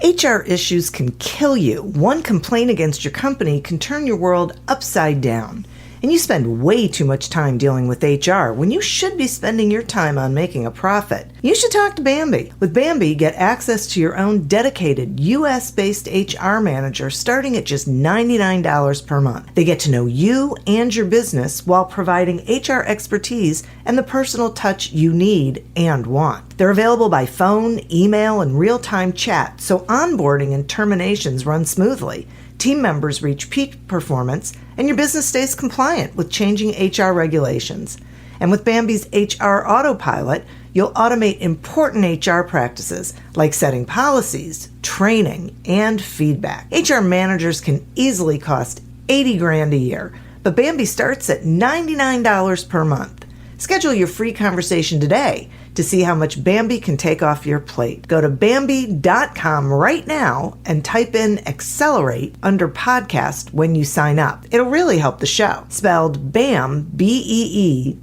HR issues can kill you. One complaint against your company can turn your world upside down. And you spend way too much time dealing with HR when you should be spending your time on making a profit. You should talk to Bambi. With Bambi, get access to your own dedicated US-based HR manager starting at just $99 per month. They get to know you and your business while providing HR expertise and the personal touch you need and want. They're available by phone, email, and real-time chat, so onboarding and terminations run smoothly. Team members reach peak performance, and your business stays compliant with changing HR regulations. And with Bambi's HR Autopilot, you'll automate important HR practices like setting policies, training, and feedback. HR managers can easily cost $80,000 a year, but Bambi starts at $99 per month. Schedule your free conversation today to see how much Bambi can take off your plate. Go to Bambi.com right now and type in Accelerate under podcast when you sign up. It'll really help the show. Spelled BAM, BEE.com.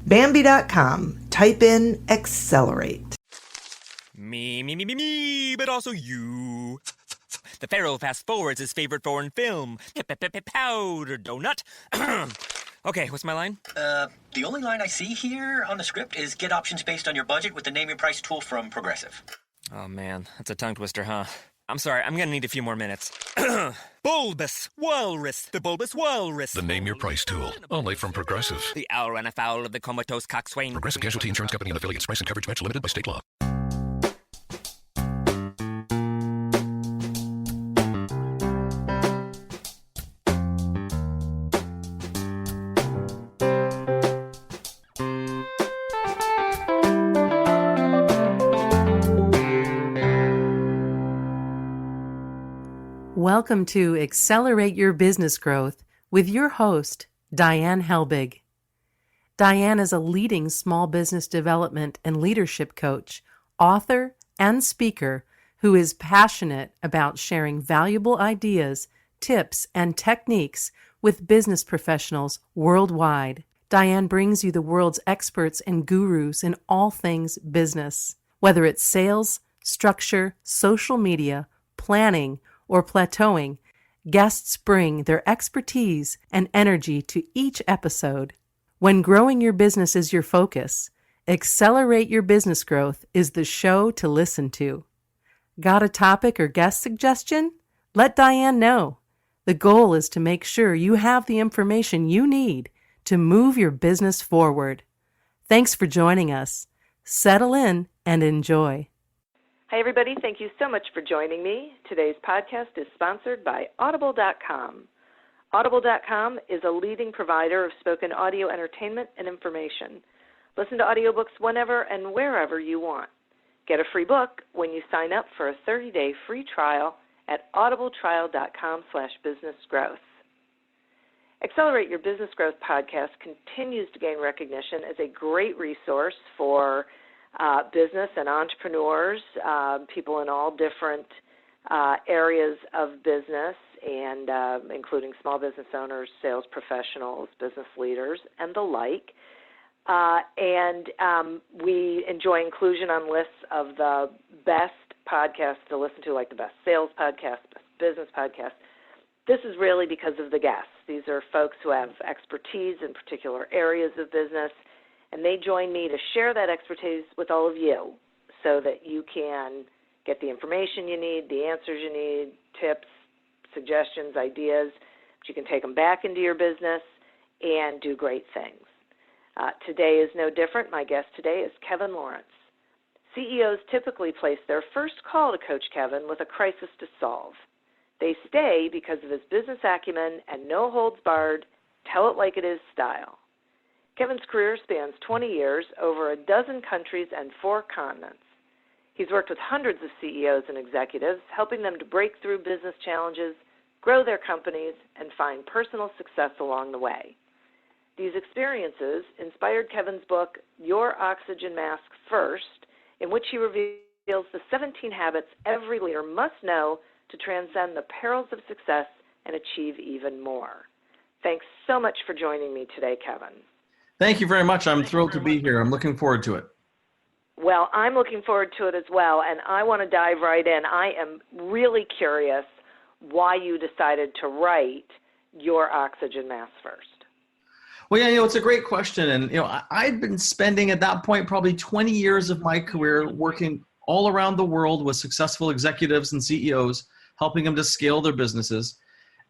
Bambi.com. Type in Accelerate. Me, but also you. The Pharaoh fast forwards his favorite foreign film, Powder Donut. Okay, what's my line? The only line I see here on the script is get options based on your budget with the Name Your Price tool from Progressive. Oh man, that's a tongue twister, huh? I'm sorry, I'm gonna need a few more minutes. Bulbous Walrus, the Bulbous Walrus. The Name Your Price tool, only from Progressive. The owl ran afoul of the comatose coxswain. Progressive Casualty Insurance Company and affiliates. Price and coverage match limited by state law. Welcome to Accelerate Your Business Growth with your host, Diane Helbig. Diane is a leading small business development and leadership coach, author, and speaker who is passionate about sharing valuable ideas, tips, and techniques with business professionals worldwide. Diane brings you the world's experts and gurus in all things business, whether it's sales, structure, social media, planning, or plateauing. Guests bring their expertise and energy to each episode. When growing your business is your focus, Accelerate Your Business Growth is the show to listen to. Got a topic or guest suggestion? Let Diane know. The goal is to make sure you have the information you need to move your business forward. Thanks for joining us. Settle in and enjoy. Hi, everybody. Thank you so much for joining me. Today's podcast is sponsored by Audible.com. Audible.com is a leading provider of spoken audio entertainment and information. Listen to audiobooks whenever and wherever you want. Get a free book when you sign up for a 30-day free trial at audibletrial.com/businessgrowth. Accelerate Your Business Growth podcast continues to gain recognition as a great resource for business and entrepreneurs, people in all different areas of business, and including small business owners, sales professionals, business leaders, and the like. We enjoy inclusion on lists of the best podcasts to listen to, like the best sales podcast, best business podcast. This is really because of the guests. These are folks who have expertise in particular areas of business, and they join me to share that expertise with all of you so that you can get the information you need, the answers you need, tips, suggestions, ideas, but you can take them back into your business and do great things. Today is no different. My guest today is Kevin Lawrence. CEOs typically place their first call to Coach Kevin with a crisis to solve. They stay because of his business acumen and no-holds-barred, tell-it-like-it-is style. Kevin's career spans 20 years, over a dozen countries and 4 continents. He's worked with hundreds of CEOs and executives, helping them to break through business challenges, grow their companies, and find personal success along the way. These experiences inspired Kevin's book, Your Oxygen Mask First, in which he reveals the 17 habits every leader must know to transcend the perils of success and achieve even more. Thanks so much for joining me today, Kevin. Thank you very much. I'm thrilled to be here. I'm looking forward to it. Well, I'm looking forward to it as well, and I want to dive right in. I am really curious why you decided to write your oxygen mask first. Well, yeah, it's a great question. And, I'd been spending at that point probably 20 years of my career working all around the world with successful executives and CEOs, helping them to scale their businesses.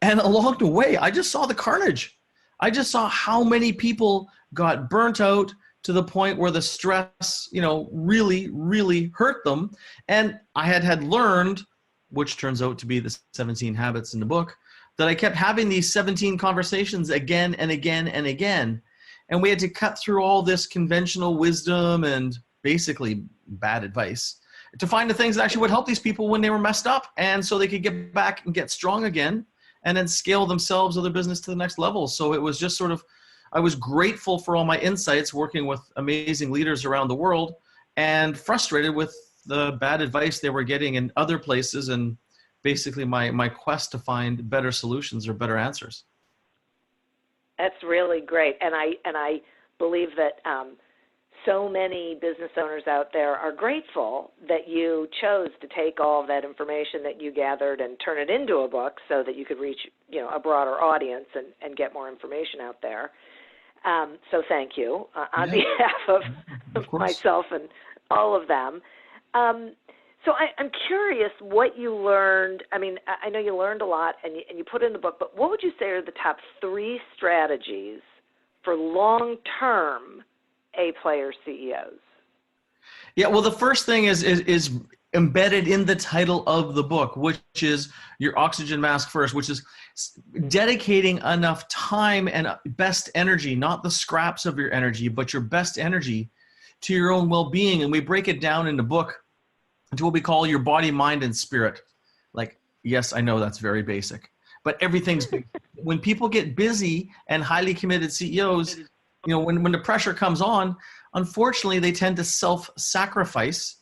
And along the way, I just saw the carnage. I just saw how many people got burnt out to the point where the stress, really, really hurt them. And I had learned, which turns out to be the 17 habits in the book, that I kept having these 17 conversations again and again and again. And we had to cut through all this conventional wisdom and basically bad advice to find the things that actually would help these people when they were messed up, and so they could get back and get strong again and then scale themselves or their business to the next level. So it was just sort of, I was grateful for all my insights working with amazing leaders around the world, and frustrated with the bad advice they were getting in other places, and basically my quest to find better solutions or better answers. That's really great. And I believe that so many business owners out there are grateful that you chose to take all of that information that you gathered and turn it into a book so that you could reach a broader audience and get more information out there. So thank you on behalf of myself and all of them. So I'm curious what you learned. I mean, I know you learned a lot and you put it in the book, but what would you say are the top 3 strategies for long-term A-player CEOs? Yeah, well, the first thing is embedded in the title of the book, which is your oxygen mask first, which is dedicating enough time and best energy, not the scraps of your energy, but your best energy to your own well-being. And we break it down in the book into what we call your body, mind, and spirit. Like, yes, I know that's very basic, but everything's big. When people get busy and highly committed CEOs, when the pressure comes on, unfortunately, they tend to self-sacrifice,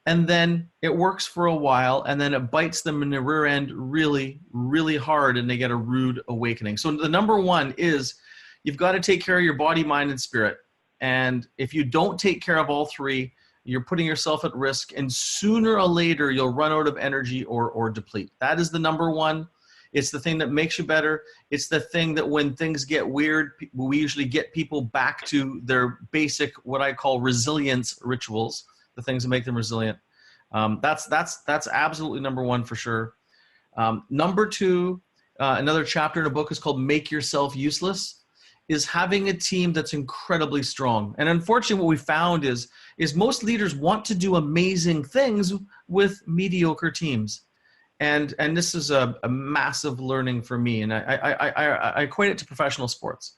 and then it works for a while, and then it bites them in the rear end really, really hard, and they get a rude awakening. So the number one is you've got to take care of your body, mind, and spirit. And if you don't take care of all 3, you're putting yourself at risk, and sooner or later you'll run out of energy or deplete. That is the number one. It's the thing that makes you better. It's the thing that when things get weird, we usually get people back to their basic, what I call resilience rituals, the things that make them resilient. That's absolutely number one for sure. Number 2, another chapter in the book is called Make Yourself Useless, is having a team that's incredibly strong. And unfortunately, what we found is most leaders want to do amazing things with mediocre teams. And this is a massive learning for me. And I equate it to professional sports.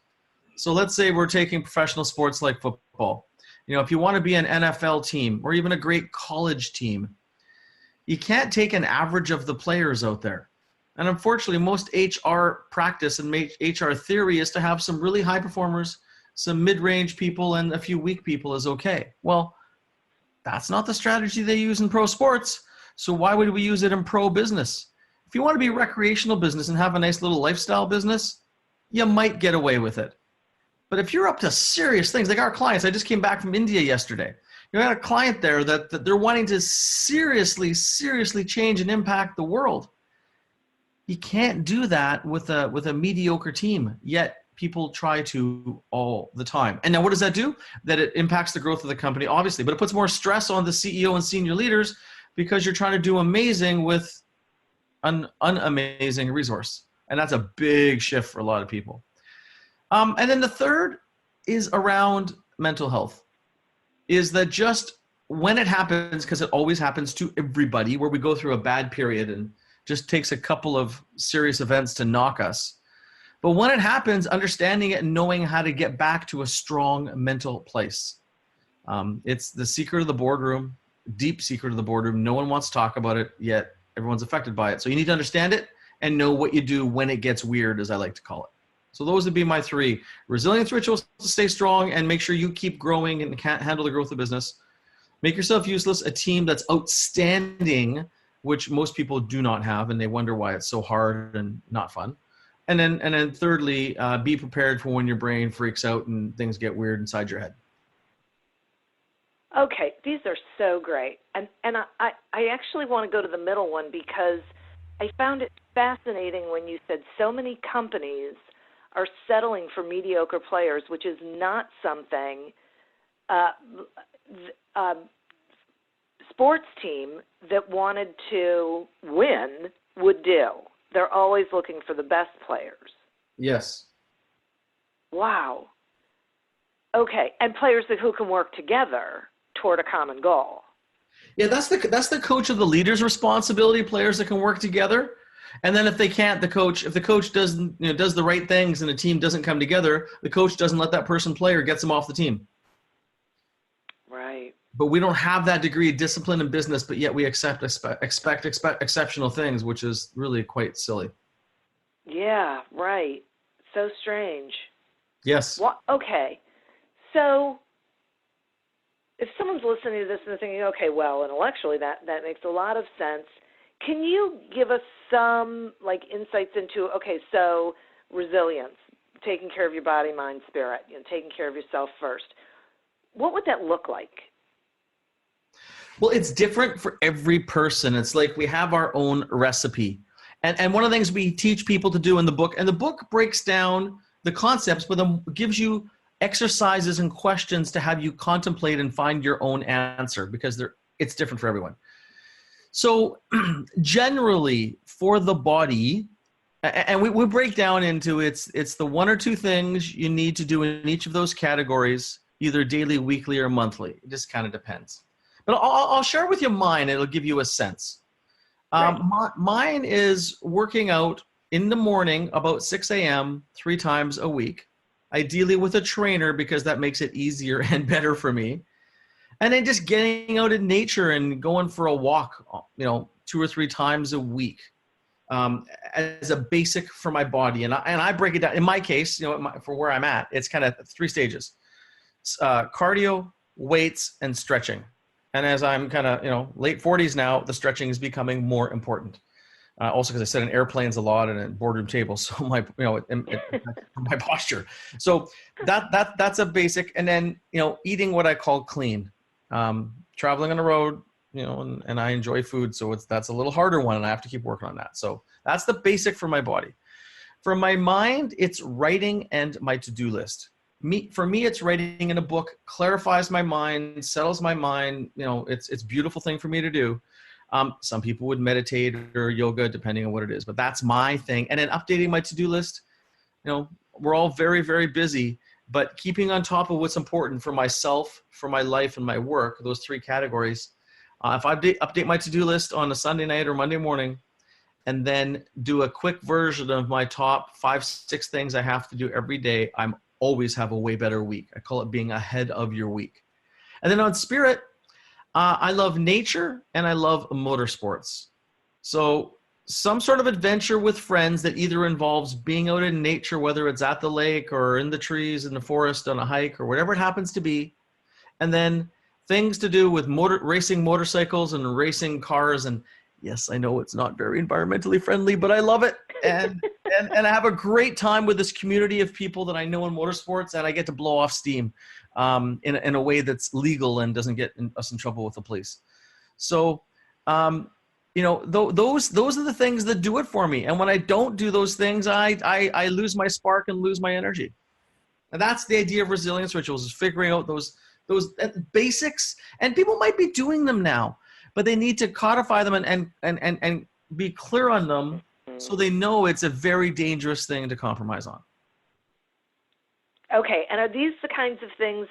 So let's say we're taking professional sports like football. If you want to be an NFL team or even a great college team, you can't take an average of the players out there. And unfortunately, most HR practice and HR theory is to have some really high performers, some mid-range people, and a few weak people is okay. Well, that's not the strategy they use in pro sports. So why would we use it in pro business? If you want to be recreational business and have a nice little lifestyle business, you might get away with it. But if you're up to serious things, like our clients, I just came back from India yesterday. You had a client there that they're wanting to seriously change and impact the world. You can't do that with a mediocre team, yet people try to all the time. And now what does that do? That it impacts the growth of the company, obviously, but it puts more stress on the CEO and senior leaders because you're trying to do amazing with an unamazing resource. And that's a big shift for a lot of people. And then the third is around mental health, is that just when it happens, because it always happens to everybody, where we go through a bad period and just takes a couple of serious events to knock us. But when it happens, understanding it and knowing how to get back to a strong mental place. It's the secret of the boardroom, deep secret of the boardroom. No one wants to talk about it, yet everyone's affected by it. So you need to understand it and know what you do when it gets weird, as I like to call it. So those would be my 3. Resilience rituals to stay strong and make sure you keep growing and can't handle the growth of business. Make yourself useless, a team that's outstanding, which most people do not have, and they wonder why it's so hard and not fun. And then thirdly, be prepared for when your brain freaks out and things get weird inside your head. Okay, these are so great. And I actually want to go to the middle one because I found it fascinating when you said so many companies are settling for mediocre players, which is not something sports team that wanted to win would do. They're always looking for the best players. Yes. Wow. Okay, and players who can work together toward a common goal. Yeah, that's the coach of the leader's responsibility. Players that can work together, and then if they can't, if the coach doesn't does the right things and the team doesn't come together, the coach doesn't let that person play or gets them off the team. Right. But we don't have that degree of discipline in business, but yet we expect exceptional things, which is really quite silly. Yeah, right. So strange. Yes. Okay, so if someone's listening to this and they're thinking, okay, well, intellectually that makes a lot of sense, can you give us some insights into, okay, so resilience, taking care of your body, mind, spirit, taking care of yourself first. What would that look like? Well, it's different for every person. It's like we have our own recipe. And one of the things we teach people to do in the book, and the book breaks down the concepts, but then gives you exercises and questions to have you contemplate and find your own answer, because it's different for everyone. So generally for the body, and we break down into it's the one or two things you need to do in each of those categories, either daily, weekly, or monthly. It just kind of depends. But I'll share with you mine. It'll give you a sense. Right. Mine is working out in the morning about 6 a.m. 3 times a week, ideally with a trainer because that makes it easier and better for me. And then just getting out in nature and going for a walk, 2 or 3 times a week as a basic for my body. And I break it down. In my case, for where I'm at, it's kind of 3 stages: cardio, weights, and stretching. And as I'm kind of, late 40s now, the stretching is becoming more important. Also because I sit in airplanes a lot and at boardroom tables, so my posture. So that's a basic. And then eating what I call clean. Traveling on the road, and I enjoy food, so that's a little harder one, and I have to keep working on that. So that's the basic for my body. For my mind, it's writing and my to-do list. For me, it's writing in a book, clarifies my mind, settles my mind. It's a beautiful thing for me to do. Some people would meditate or yoga, depending on what it is, but that's my thing. And then updating my to-do list. We're all very, very busy, but keeping on top of what's important for myself, for my life, and my work, those 3 categories. If I update my to-do list on a Sunday night or Monday morning, and then do a quick version of my top 5, 6 things I have to do every day, I'm always have a way better week. I call it being ahead of your week. And then on spirit, I love nature and I love motorsports. So some sort of adventure with friends that either involves being out in nature, whether it's at the lake or in the trees, in the forest, on a hike, or whatever it happens to be. And then things to do with racing motorcycles and racing cars. And yes, I know it's not very environmentally friendly, but I love it. And I have a great time with this community of people that I know in motorsports, and I get to blow off steam in a way that's legal and doesn't get us in trouble with the police. So, those are the things that do it for me. And when I don't do those things, I lose my spark and lose my energy. And that's the idea of resilience rituals, is figuring out those basics. And people might be doing them now, but they need to codify them and be clear on them, so they know it's a very dangerous thing to compromise on. Okay, and are these the kinds of things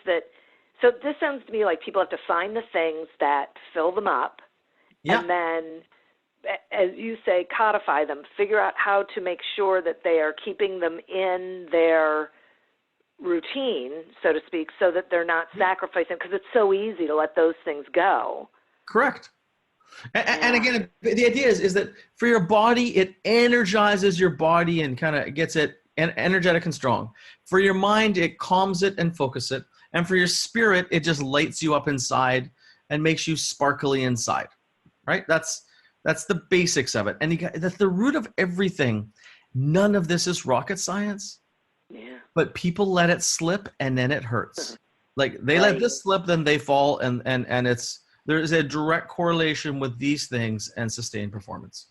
so this sounds to me like people have to find the things that fill them up, and then, as you say, codify them, figure out how to make sure that they are keeping them in their routine, so to speak, so that they're not sacrificing, because it's so easy to let those things go. Correct. And again, the idea is that for your body, it energizes your body and kind of gets it energetic and strong. For your mind, it calms it and focuses it. And for your spirit, it just lights you up inside and makes you sparkly inside, right? That's the basics of it. And that's the root of everything. None of this is rocket science, but people let it slip and then it hurts. Like they let this slip, then they fall, and there's a direct correlation with these things and sustained performance.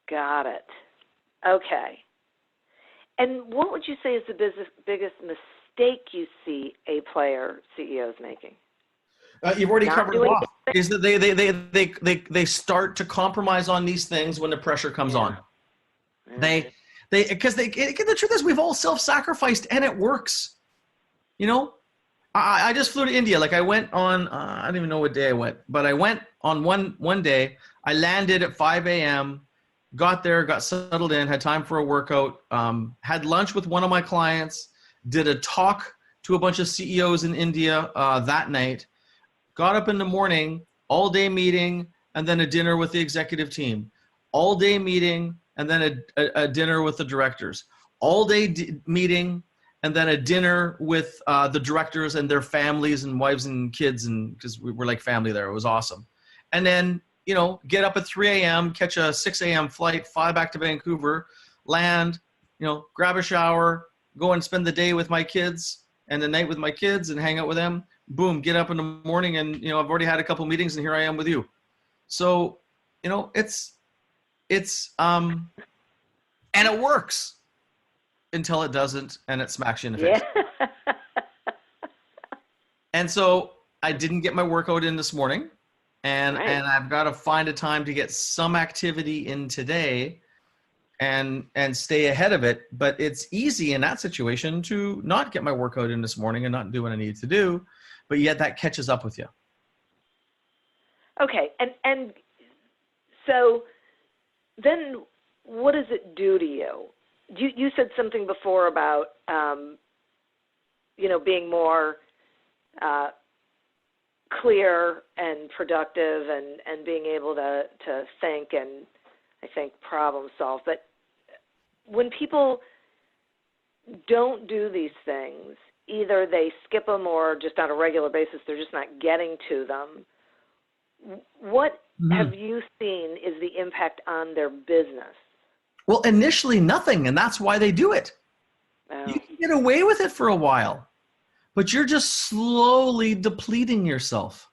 Got it. Okay. And what would you say is the biggest mistake you see A player CEOs making? You've already Not covered it doing off. Is that they start to compromise on these things when the pressure comes on. Because the truth is we've all self-sacrificed and it works. You know, I just flew to India. Like I went on, I don't even know what day I went, but I went on one day. I landed at 5 a.m., got there, got settled in, had time for a workout, had lunch with one of my clients, did a talk to a bunch of CEOs in India that night, got up in the morning, all day meeting, and then a dinner with the executive team, all day meeting, and then a dinner with the directors, all day meeting, and then a dinner with the directors and their families and wives and kids, and because we were like family there. It was awesome. And then, you know, get up at 3 a.m., catch a 6 a.m. flight, fly back to Vancouver, land, you know, grab a shower, go and spend the day with my kids and the night with my kids and hang out with them. Boom, get up in the morning and, you know, I've already had a couple meetings and here I am with you. So, you know, it's and it works until it doesn't and it smacks you in the face. Yeah. And so I didn't get my workout in this morning and I've got to find a time to get some activity in today and stay ahead of it. But it's easy in that situation to not get my workout in this morning and not do what I need to do, but yet that catches up with you. Okay. And so then what does it do to you? You said something before about, you know, being more clear and productive and being able to think and, I think, problem solve. But when people don't do these things, either they skip them or just on a regular basis they're just not getting to them, what have you seen is the impact on their business? Well, initially nothing, and that's why they do it. Oh. You can get away with it for a while, but you're just slowly depleting yourself.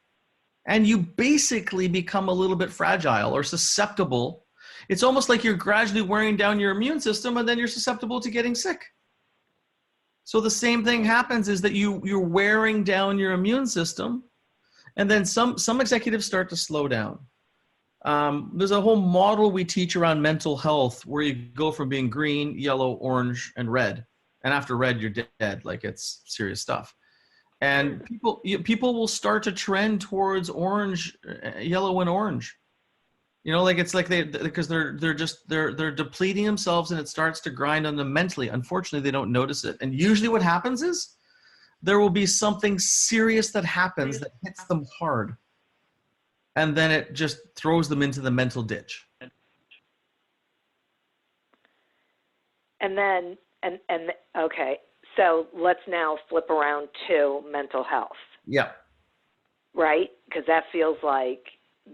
And you basically become a little bit fragile or susceptible. It's almost like you're gradually wearing down your immune system and then you're susceptible to getting sick. So the same thing happens is that you're wearing down your immune system, and then some executives start to slow down. There's a whole model we teach around mental health where you go from being green, yellow, orange, and red. And after red, you're dead. Like, it's serious stuff. And people will start to trend towards orange, yellow, and orange. You know, like it's like because they're depleting themselves, and it starts to grind on them mentally. Unfortunately, they don't notice it. And usually what happens is there will be something serious that happens that hits them hard. And then it just throws them into the mental ditch. And then, okay, so let's now flip around to mental health. Yeah. Right? Because that feels like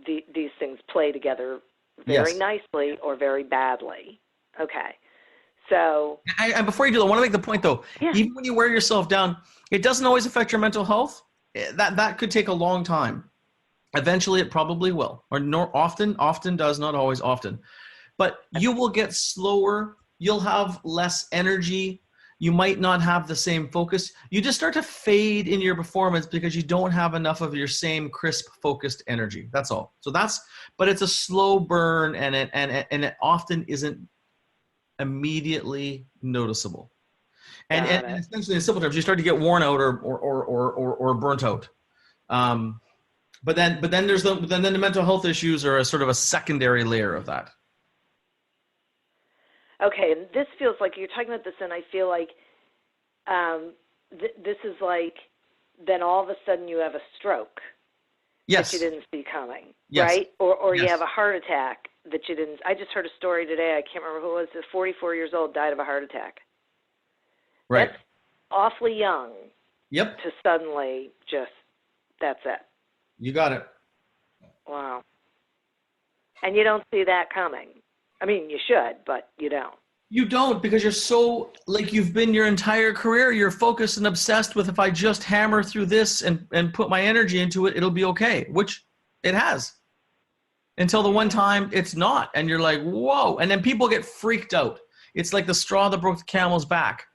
these things play together very nicely or very badly. Okay. So. And before you do that, I want to make the point, though. Yeah. Even when you wear yourself down, it doesn't always affect your mental health. That could take a long time. Eventually, it probably will, or often does, not always, often. But you will get slower. You'll have less energy. You might not have the same focus. You just start to fade in your performance because you don't have enough of your same crisp, focused energy. That's all. So but it's a slow burn, and it often isn't immediately noticeable. And essentially, in simple terms, you start to get worn out or burnt out. But then there's the mental health issues are a sort of a secondary layer of that. Okay, and this feels like you're talking about this, and I feel like this is like then all of a sudden you have a stroke that you didn't see coming, right? Or you have a heart attack that you didn't. I just heard a story today. I can't remember who it was. 44 years old, died of a heart attack. Right. That's awfully young. Yep. To suddenly just that's it. You got it. Wow. And you don't see that coming. I mean, you should, but you don't. You don't, because you're so, like, you've been your entire career, you're focused and obsessed with, if I just hammer through this and put my energy into it, it'll be okay, which it has. Until the one time it's not. And you're like, whoa. And then people get freaked out. It's like the straw that broke the camel's back.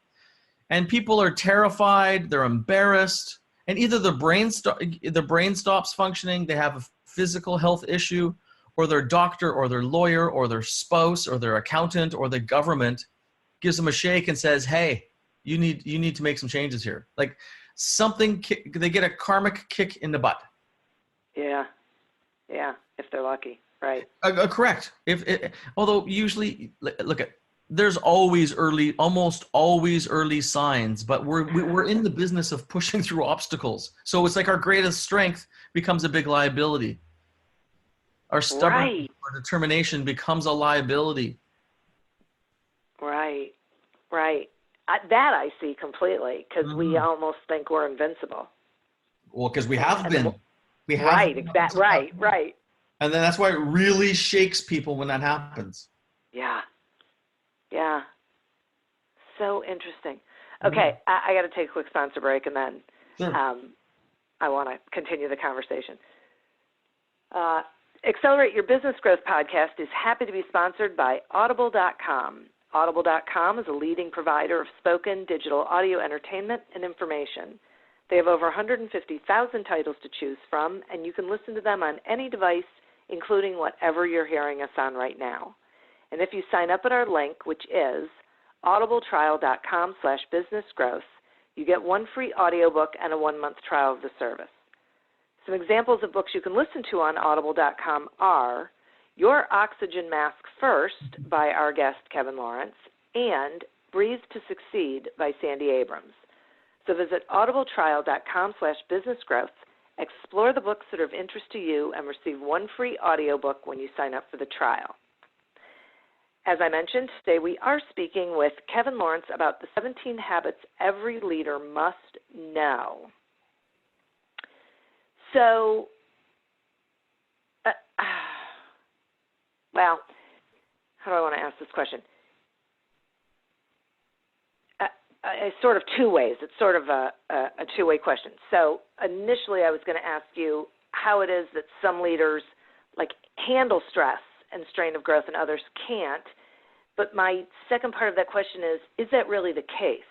And people are terrified, they're embarrassed, and either the brain stops functioning, they have a physical health issue, or their doctor or their lawyer or their spouse or their accountant or the government gives them a shake and says, hey, you need to make some changes here. Like something, they get a karmic kick in the butt. Yeah. Yeah. If they're lucky. Right. Correct. Although usually, look at, there's almost always early signs, but we're in the business of pushing through obstacles. So it's like our greatest strength becomes a big liability. Our stubbornness or determination becomes a liability. Right. That I see completely, because we almost think we're invincible. Well, because we have been. Right. And then that's why it really shakes people when that happens. Yeah. So interesting. Okay, I got to take a quick sponsor break, and then Sure. I want to continue the conversation. Accelerate Your Business Growth podcast is happy to be sponsored by Audible.com. Audible.com is a leading provider of spoken digital audio entertainment and information. They have over 150,000 titles to choose from, and you can listen to them on any device, including whatever you're hearing us on right now. And if you sign up at our link, which is audibletrial.com/businessgrowth, you get one free audiobook and a 1-month trial of the service. Some examples of books you can listen to on audible.com are Your Oxygen Mask First by our guest Kevin Lawrence and Breathe to Succeed by Sandy Abrams. So visit audibletrial.com/businessgrowth, explore the books that are of interest to you, and receive one free audiobook when you sign up for the trial. As I mentioned, today we are speaking with Kevin Lawrence about the 17 habits every leader must know. So, well, how do I want to ask this question? It's sort of two ways. It's sort of a two-way question. So initially I was going to ask you how it is that some leaders handle stress and strain of growth and others can't. But my second part of that question is that really the case?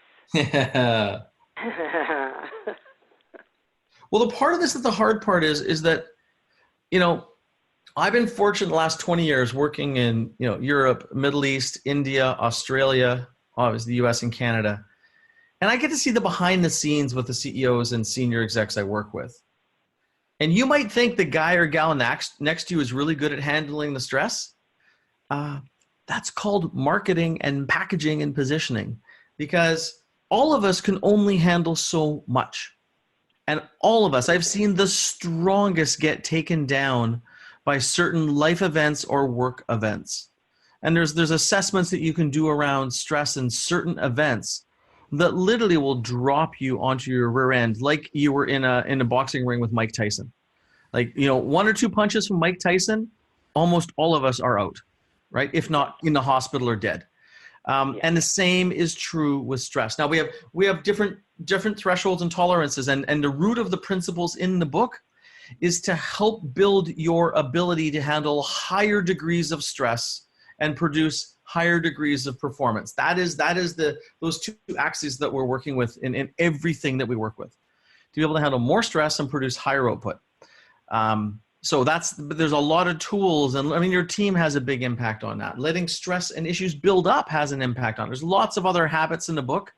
Well, the part of this that the hard part is that, I've been fortunate the last 20 years working in, Europe, Middle East, India, Australia, obviously the US and Canada. And I get to see the behind the scenes with the CEOs and senior execs I work with. And you might think the guy or gal next to you is really good at handling the stress. That's called marketing and packaging and positioning, because all of us can only handle so much. And all of us, I've seen the strongest get taken down by certain life events or work events. And there's assessments that you can do around stress in certain events that literally will drop you onto your rear end, like you were in a boxing ring with Mike Tyson. One or two punches from Mike Tyson, almost all of us are out, right? If not in the hospital or dead. And the same is true with stress. Now we have different thresholds and tolerances, and the root of the principles in the book is to help build your ability to handle higher degrees of stress and produce higher degrees of performance. That is those two axes that we're working with in everything that we work with, to be able to handle more stress and produce higher output. So there's a lot of tools, and your team has a big impact on that. Letting stress and issues build up has an impact on it. There's lots of other habits in the book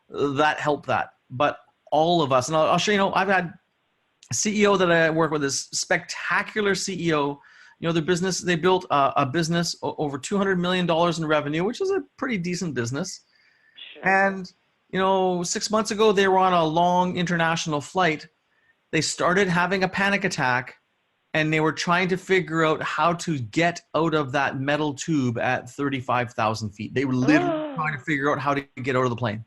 that help that. But all of us, and I'll show you, I've had a CEO that I work with, this spectacular CEO. Their business, they built a business over $200 million in revenue, which is a pretty decent business. Sure. And, 6 months ago, they were on a long international flight. They started having a panic attack, and they were trying to figure out how to get out of that metal tube at 35,000 feet. They were literally trying to figure out how to get out of the plane.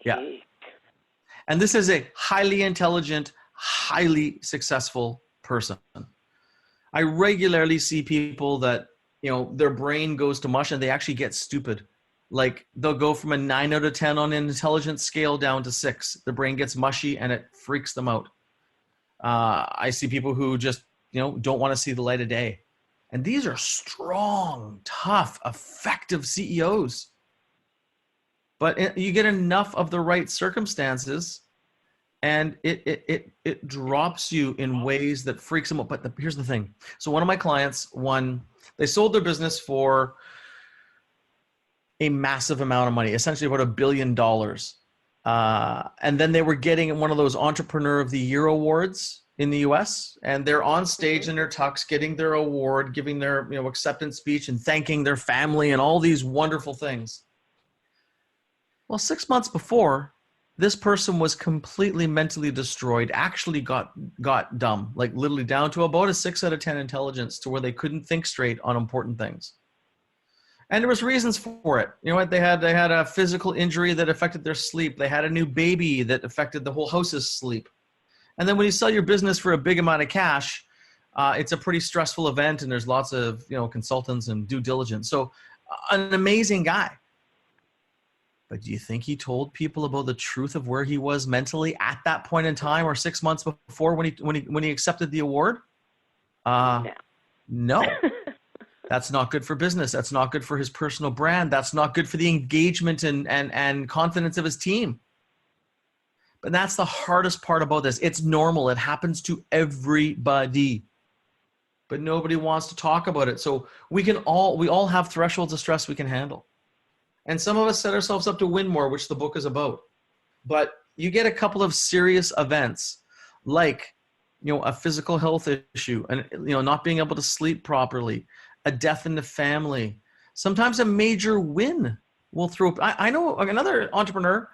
Yeah. And this is a highly intelligent, highly successful person. I regularly see people that their brain goes to mush and they actually get stupid. Like they'll go from a 9 out of 10 on an intelligence scale down to 6. The brain gets mushy and it freaks them out. I see people who just, don't want to see the light of day. And these are strong, tough, effective CEOs. But you get enough of the right circumstances and it drops you in ways that freaks them out. But here's the thing. So one of my clients, they sold their business for a massive amount of money, essentially about $1 billion. And then they were getting one of those Entrepreneur of the Year awards in the US, and they're on stage in their tux getting their award, giving their acceptance speech and thanking their family and all these wonderful things. Well, 6 months before, this person was completely mentally destroyed, actually got dumb, like literally down to about a 6 out of 10 intelligence, to where they couldn't think straight on important things. And there was reasons for it. You know what? They had a physical injury that affected their sleep. They had a new baby that affected the whole house's sleep. And then when you sell your business for a big amount of cash, it's a pretty stressful event, and there's lots of consultants and due diligence. So an amazing guy. But do you think he told people about the truth of where he was mentally at that point in time, or 6 months before when he accepted the award? No. That's not good for business. That's not good for his personal brand. That's not good for the engagement and confidence of his team. But that's the hardest part about this. It's normal. It happens to everybody. But nobody wants to talk about it. So we all have thresholds of stress we can handle. And some of us set ourselves up to win more, which the book is about. But you get a couple of serious events like, a physical health issue and, not being able to sleep properly, a death in the family. Sometimes a major win will throw. I know another entrepreneur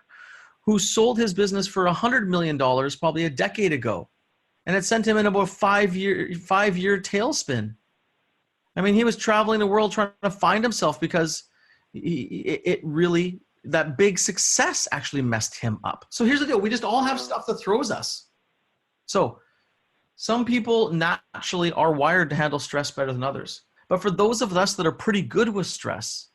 who sold his business for $100 million probably a decade ago. And it sent him in about a 5-year tailspin. I mean, he was traveling the world trying to find himself because that big success actually messed him up. So here's the deal. We just all have stuff that throws us. So some people naturally are wired to handle stress better than others. But for those of us that are pretty good with stress,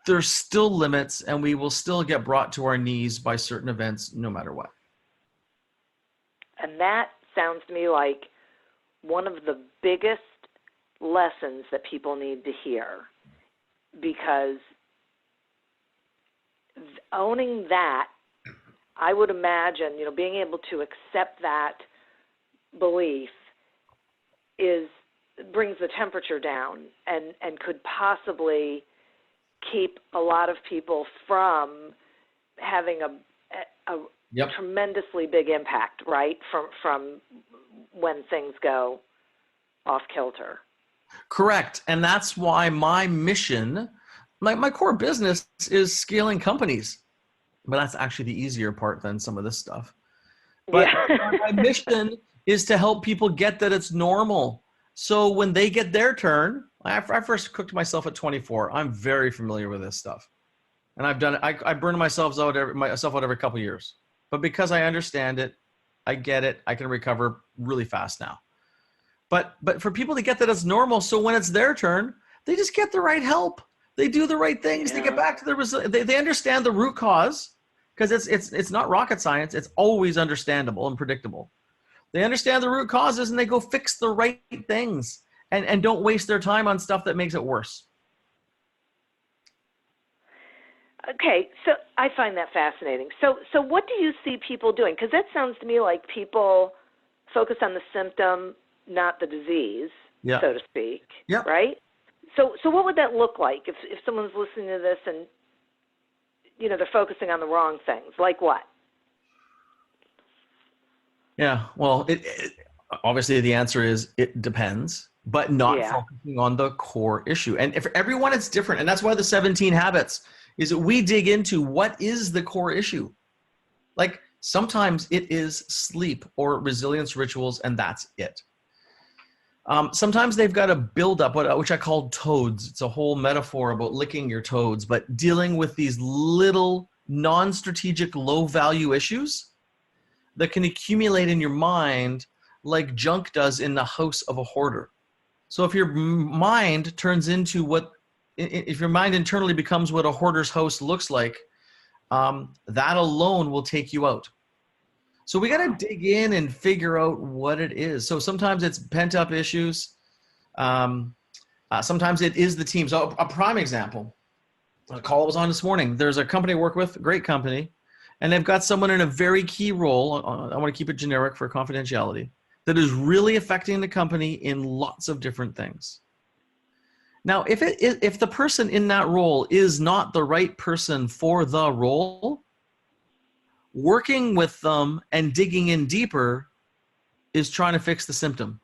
there's still limits, and we will still get brought to our knees by certain events no matter what. And that sounds to me like one of the biggest lessons that people need to hear, because owning that, I would imagine, being able to accept that belief brings the temperature down and could possibly keep a lot of people from having a tremendously big impact, right? From when things go off kilter. Correct. And that's why my mission, my core business is scaling companies. But that's actually the easier part than some of this stuff. But my mission is to help people get that it's normal. So when they get their turn, I first cooked myself at 24. I'm very familiar with this stuff. And I've done it. I burn myself out every couple of years. But because I understand it, I get it, I can recover really fast now. But for people to get that it's normal, so when it's their turn, they just get the right help. They do the right things. Yeah. They get back to their they understand the root cause, because it's not rocket science. It's always understandable and predictable. They understand the root causes and they go fix the right things and don't waste their time on stuff that makes it worse. Okay, so I find that fascinating. So what do you see people doing? Because that sounds to me like people focus on the symptom, not the disease, so to speak, right? So what would that look like if someone's listening to this and, they're focusing on the wrong things? Like what? Yeah, well, obviously the answer is it depends, but not focusing on the core issue. And if everyone, it's different. And that's why the 17 habits is that we dig into what is the core issue. Like sometimes it is sleep or resilience rituals, and that's it. Sometimes they've got to build up which I call toads. It's a whole metaphor about licking your toads, but dealing with these little non-strategic low value issues that can accumulate in your mind like junk does in the house of a hoarder. So if your mind turns into if your mind internally becomes what a hoarder's house looks like, that alone will take you out. So we got to dig in and figure out what it is. So sometimes it's pent up issues. Sometimes it is the team. So a prime example, a call I was on this morning. There's a company I work with, a great company, and they've got someone in a very key role. I want to keep it generic for confidentiality, that is really affecting the company in lots of different things. Now, if the person in that role is not the right person for the role, working with them and digging in deeper is trying to fix the symptom.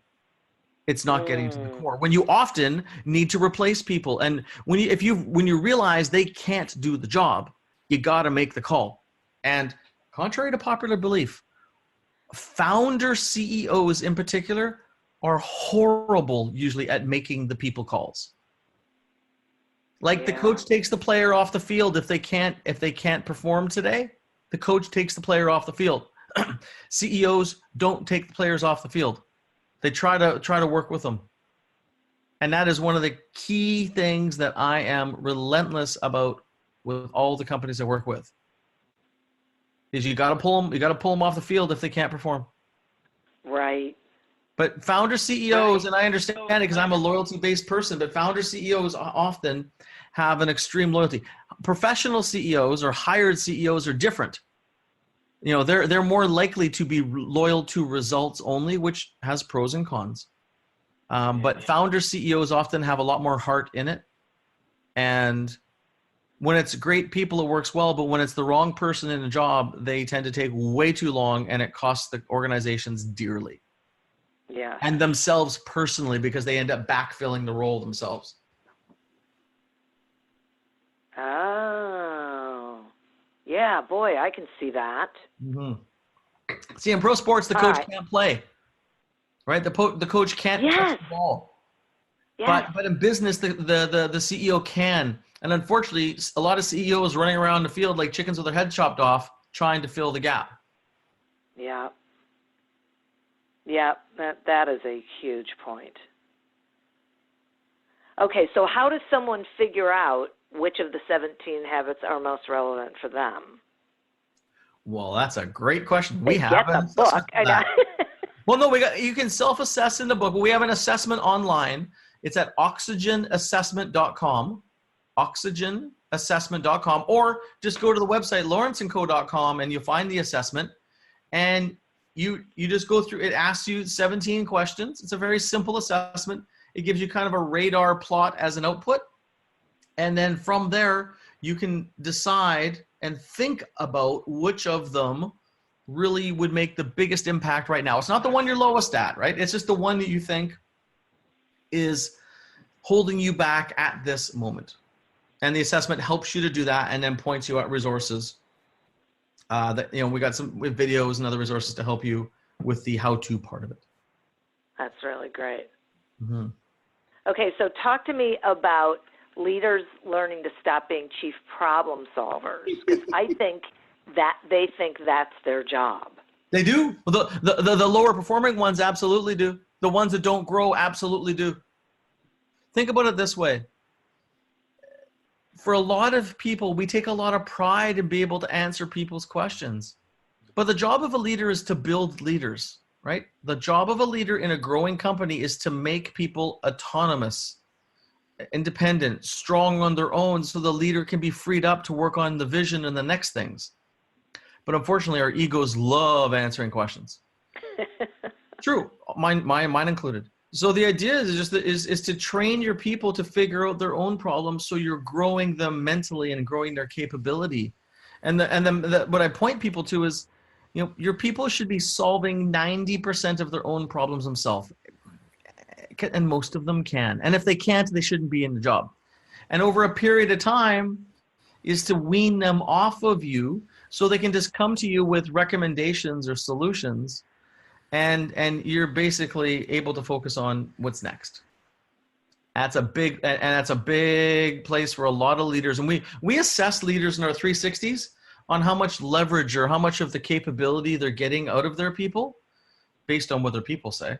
It's not getting to the core. When you often need to replace people, and when you realize they can't do the job, you got to make the call. And contrary to popular belief, founder CEOs in particular are horrible usually at making the people calls. Like the coach takes the player off the field if they can't perform today. The coach takes the player off the field. CEOs don't take the players off the field. They try to work with them. And that is one of the key things that I am relentless about with all the companies I work with. Is you got to pull them off the field if they can't perform. Right. But founder CEOs, and I understand it because I'm a loyalty-based person, but founder CEOs often have an extreme loyalty. Professional CEOs or hired CEOs are different. You know, they're more likely to be loyal to results only, which has pros and cons. But founder CEOs often have a lot more heart in it. And when it's great people, it works well. But when it's the wrong person in a job, they tend to take way too long, and it costs the organizations dearly. Yeah. And themselves personally, because they end up backfilling the role themselves. Oh. Yeah, boy, I can see that. Mm-hmm. See, in pro sports, the coach can't play, right? The coach can't touch the ball. Yes. But in business, the CEO can. And unfortunately, a lot of CEOs running around the field like chickens with their head chopped off, trying to fill the gap. Yeah. Yeah, that is a huge point. Okay, so how does someone figure out which of the 17 habits are most relevant for them? Well, that's a great question. They get the book. I know. Well, no, you can self-assess in the book, but we have an assessment online. It's at oxygenassessment.com, oxygenassessment.com, or just go to the website lawrenceandco.com and you'll find the assessment. And you just go through, it asks you 17 questions. It's a very simple assessment. It gives you kind of a radar plot as an output. And then from there, you can decide and think about which of them really would make the biggest impact right now. It's not the one you're lowest at, right? It's just the one that you think is holding you back at this moment. And the assessment helps you to do that and then points you at resources. We got some with videos and other resources to help you with the how-to part of it. That's really great. Mm-hmm. Okay, so talk to me about leaders learning to stop being chief problem solvers, because I think that they think that's their job. They do. The lower performing ones absolutely do. The ones that don't grow absolutely do. Think about it this way. For a lot of people, we take a lot of pride in being able to answer people's questions. But the job of a leader is to build leaders, right? The job of a leader in a growing company is to make people autonomous, independent, strong on their own, so the leader can be freed up to work on the vision and the next things. But unfortunately, our egos love answering questions. True, mine included. So the idea is to train your people to figure out their own problems, so you're growing them mentally and growing their capability. And what I point people to is, your people should be solving 90% of their own problems themselves, and most of them can. And if they can't, they shouldn't be in the job. And over a period of time is to wean them off of you, so they can just come to you with recommendations or solutions. And you're basically able to focus on what's next. That's a big place for a lot of leaders. And we assess leaders in our 360s on how much leverage or how much of the capability they're getting out of their people based on what their people say.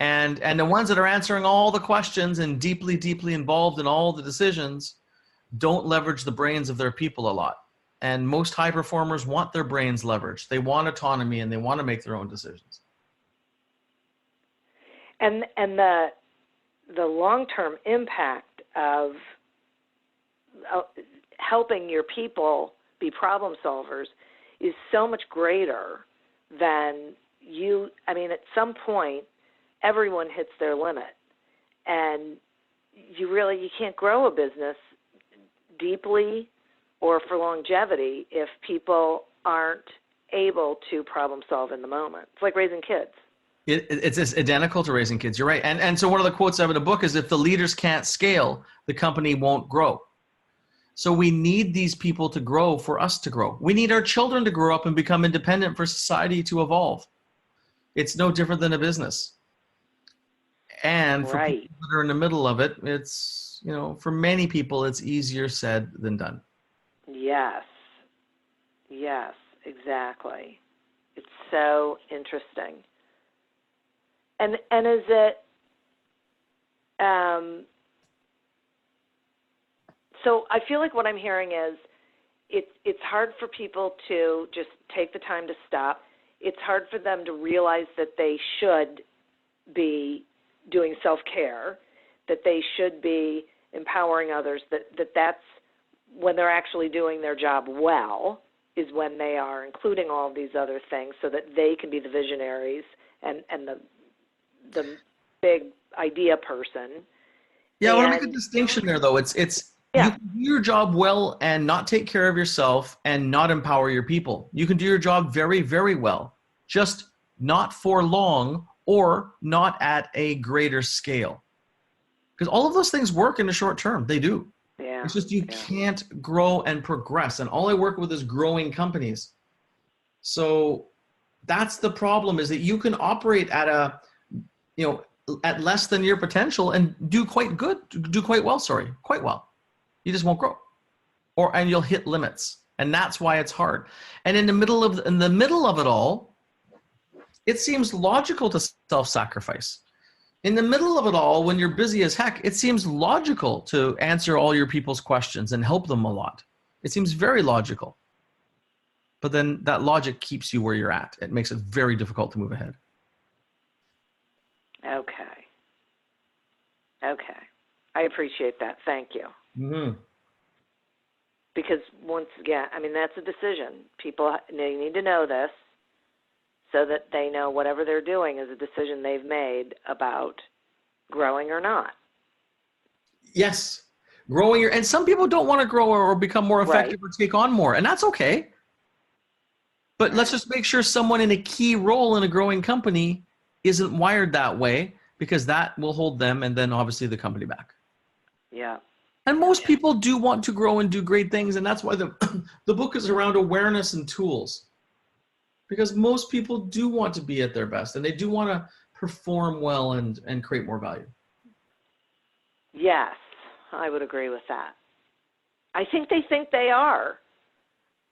And the ones that are answering all the questions and deeply, deeply involved in all the decisions don't leverage the brains of their people a lot. And most high performers want their brains leveraged. They want autonomy and they want to make their own decisions. And the long-term impact of helping your people be problem solvers is so much greater than you. I mean, at some point, everyone hits their limit, and you can't grow a business deeply or for longevity if people aren't able to problem solve in the moment. It's like raising kids. It's identical to raising kids. You're right. And so one of the quotes I have in the book is, if the leaders can't scale, the company won't grow. So we need these people to grow for us to grow. We need our children to grow up and become independent for society to evolve. It's no different than a business. And for Right. people that are in the middle of it, it's, for many people, it's easier said than done. Yes. Yes, exactly. It's so interesting. And is it, so I feel like what I'm hearing is it's hard for people to just take the time to stop. It's hard for them to realize that they should be doing self-care, that they should be empowering others, that's when they're actually doing their job well, is when they are including all of these other things so that they can be the visionaries and the big idea person. Yeah, I want to make a distinction there, though. It's you can do your job well and not take care of yourself and not empower your people. You can do your job very, very well, just not for long or not at a greater scale. Because all of those things work in the short term. They do. Yeah. It's just you can't grow and progress. And all I work with is growing companies. So that's the problem, is that you can operate at at less than your potential and do quite well. You just won't grow, and you'll hit limits, and that's why it's hard. And in the middle of it all, it seems logical to self-sacrifice. In the middle of it all, when you're busy as heck, it seems logical to answer all your people's questions and help them a lot. It seems very logical. But then that logic keeps you where you're at. It makes it very difficult to move ahead. Okay. I appreciate that. Thank you. Mm-hmm. Because once again, I mean, that's a decision. People, they need to know this so that they know whatever they're doing is a decision they've made about growing or not. Yes. And some people don't want to grow or become more effective or take on more, and that's okay. But let's just make sure someone in a key role in a growing company isn't wired that way, because that will hold them and then obviously the company back. Yeah. And most people do want to grow and do great things, and that's why the book is around awareness and tools. Because most people do want to be at their best, and they do want to perform well and create more value. Yes, I would agree with that. I think they are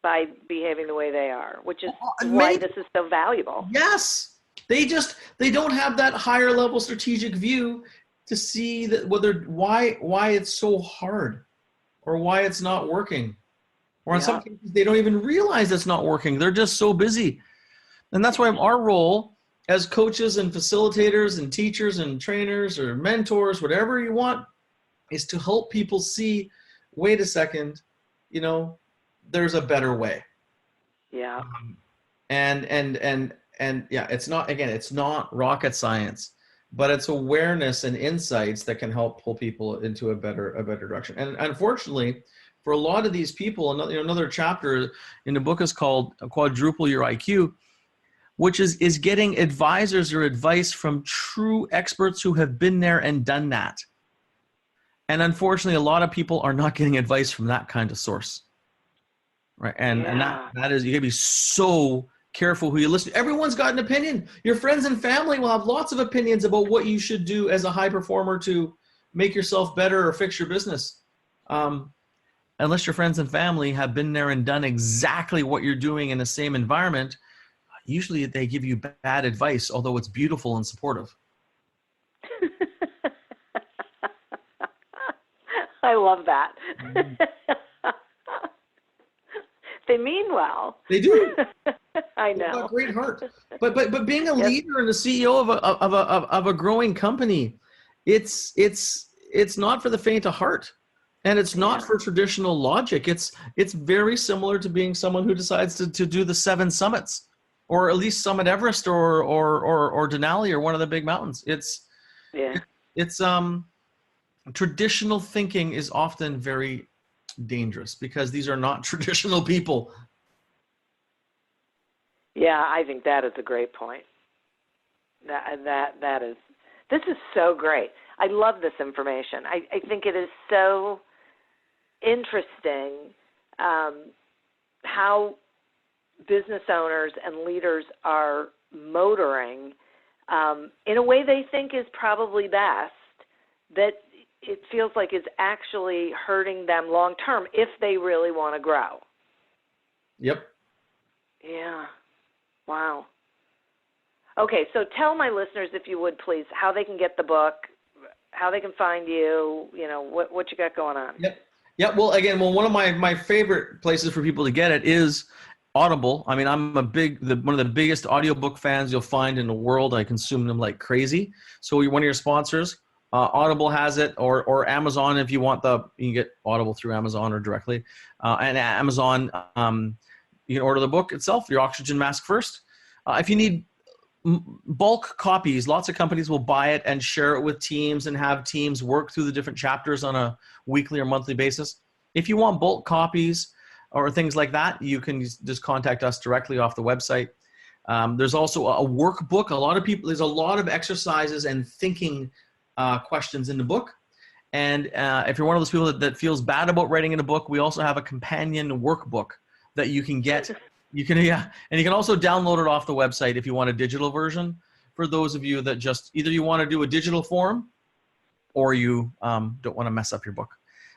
by behaving the way they are, which is why this is so valuable. Yes. They don't have that higher level strategic view to see that why it's so hard, or why it's not working. Or in some cases, they don't even realize it's not working. They're just so busy. And that's why our role as coaches and facilitators and teachers and trainers or mentors, whatever you want, is to help people see, wait a second, there's a better way. Yeah. And it's not rocket science, but it's awareness and insights that can help pull people into a better direction. And unfortunately, for a lot of these people, another chapter in the book is called Quadruple Your IQ, which is getting advisors or advice from true experts who have been there and done that. And unfortunately, a lot of people are not getting advice from that kind of source. Right. And that is, you gotta be so careful who you listen to. Everyone's got an opinion. Your friends and family will have lots of opinions about what you should do as a high performer to make yourself better or fix your business. Unless your friends and family have been there and done exactly what you're doing in the same environment, usually they give you bad advice, although it's beautiful and supportive. I love that. They mean well. They do. I They've got know. great heart. But being a leader and a CEO of a growing company, it's not for the faint of heart, and it's not for traditional logic. It's very similar to being someone who decides to do the 7 summits, or at least summit Everest or Denali or one of the big mountains. It's traditional thinking is often very dangerous because these are not traditional people. Yeah, I think that is a great point. That is. This is so great. I love this information. I think it is so interesting how business owners and leaders are motoring in a way they think is probably best, that it feels like is actually hurting them long term if they really want to grow. Yep. Yeah. Wow. Okay, so tell my listeners, if you would please, how they can get the book, how they can find you, what you got going on. Yep. Yeah. Well, one of my favorite places for people to get it is Audible. I mean, I'm one of the biggest audiobook fans you'll find in the world. I consume them like crazy. So one of your sponsors, Audible has it, or Amazon if you want you can get Audible through Amazon or directly. And Amazon, you can order the book itself, Your Oxygen Mask First. If you need bulk copies, lots of companies will buy it and share it with teams and have teams work through the different chapters on a weekly or monthly basis. If you want bulk copies or things like that, you can just contact us directly off the website. There's also a workbook. There's a lot of exercises and thinking questions in the book. And if you're one of those people that feels bad about writing in a book, we also have a companion workbook that you can get. And you can also download it off the website if you want a digital version, for those of you that just either you want to do a digital form or you don't want to mess up your book.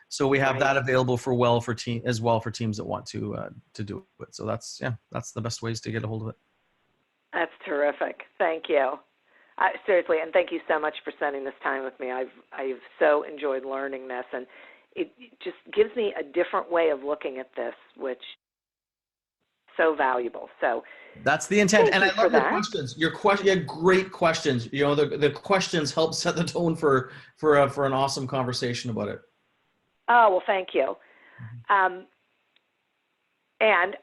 So we have that available for teams that want to do it. So that's the best ways to get a hold of it. That's terrific. Thank you. Seriously, and thank you so much for spending this time with me. I've so enjoyed learning this, and it just gives me a different way of looking at this, which so valuable. So that's the intent. And I love your questions. You had great questions. The questions help set the tone for an awesome conversation about it. Oh, well, thank you. And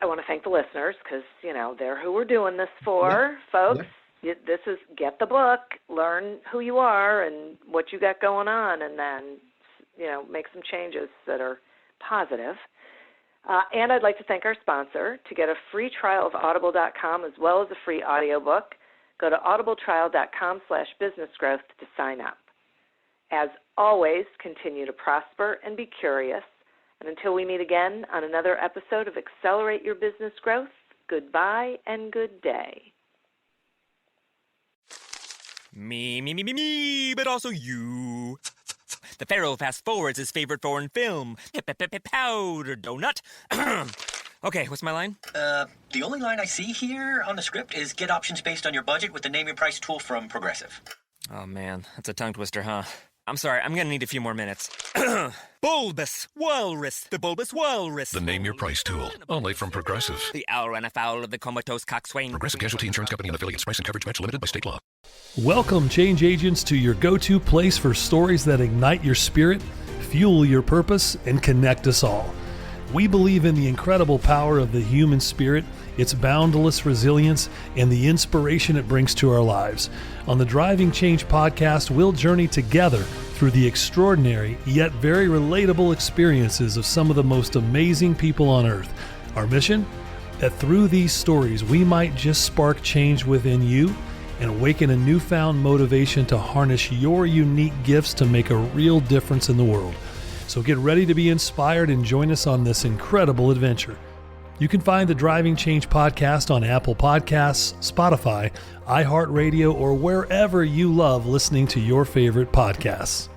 I want to thank the listeners because, they're who we're doing this for, folks. Yep. This is get the book, learn who you are and what you got going on, and then, make some changes that are positive. And I'd like to thank our sponsor. To get a free trial of audible.com as well as a free audiobook, go to audibletrial.com/businessgrowth to sign up. As always, continue to prosper and be curious. And until we meet again on another episode of Accelerate Your Business Growth, goodbye and good day. Me, but also you. The Pharaoh fast forwards his favorite foreign film, Powder Donut. Okay, what's my line? The only line I see here on the script is get options based on your budget with the Name Your Price tool from Progressive. Oh man, that's a tongue twister, huh? I'm sorry, I'm gonna need a few more minutes. Bulbous Walrus, the Bulbous Walrus. The Name Your Price tool, only from Progressive. The owl ran afoul of the comatose coxswain. Progressive Casualty Insurance Company and affiliates. Price and coverage match limited by state law. Welcome, change agents, to your go-to place for stories that ignite your spirit, fuel your purpose, and connect us all. We believe in the incredible power of the human spirit, its boundless resilience, and the inspiration it brings to our lives. On the Driving Change podcast, we'll journey together through the extraordinary yet very relatable experiences of some of the most amazing people on earth. Our mission? That through these stories, we might just spark change within you and awaken a newfound motivation to harness your unique gifts to make a real difference in the world. So get ready to be inspired and join us on this incredible adventure. You can find the Driving Change podcast on Apple Podcasts, Spotify, iHeartRadio, or wherever you love listening to your favorite podcasts.